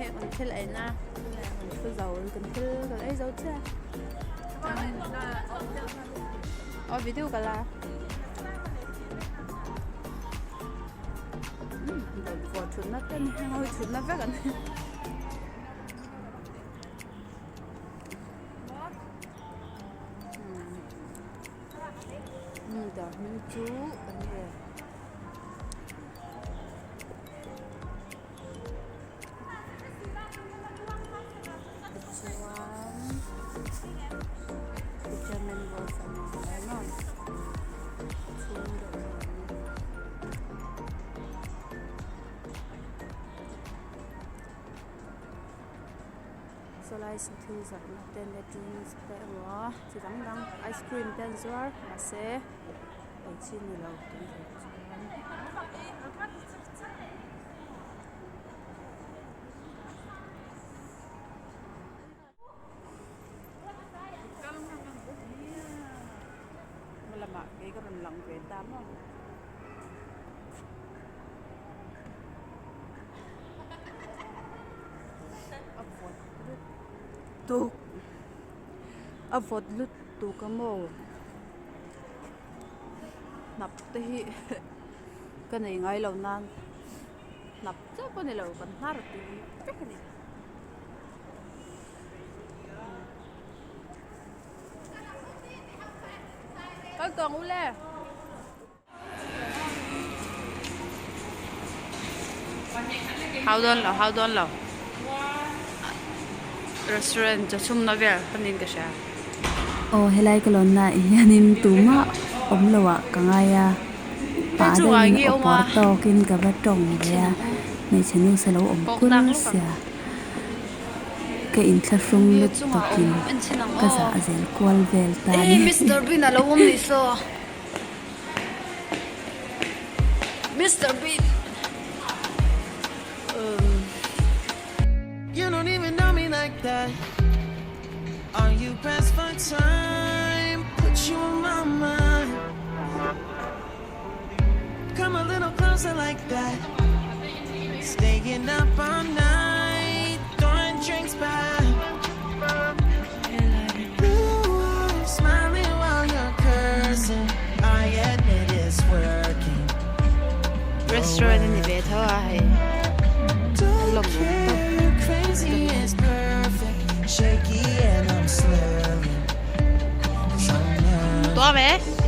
hệ còn thế lại na mình cứ giàu cần cứ cái ấy giàu chứ ví dụ cái là vỏ chuột nó tên hơi chuột nó vắt gần đó mình chú cái này ice cream giật tên là drinks bé quá chỉ đắng ice cream tên rồi mà sẽ ở trên này là mình làm ạ cái mình lòng về tám không tu avot lut tu kamo nap te hi cái này ngay lâu nan nap chắc cái này lâu còn har tu cái này cái con u le how don lo restaurant cho chum na ver panin ka sha helai kalon na hianin tuma omlowa kangaya pa dai opor to kin ka ba tong ya nei chenu salo kul sia ke in classroom le to kin ka za azel kwal vel ta ni Mr. Bean alo om ni so Mr. Bean You don't even know me like that. Are you pressed for time? Put you on my mind. Come a little closer like that. Staying up all night, throwing drinks back. Ooh, smiling while you're cursing. I admit it's working. Restaurant ni be tho ai Don't care, crazy is perfect. Shaky and I'm slurring. to be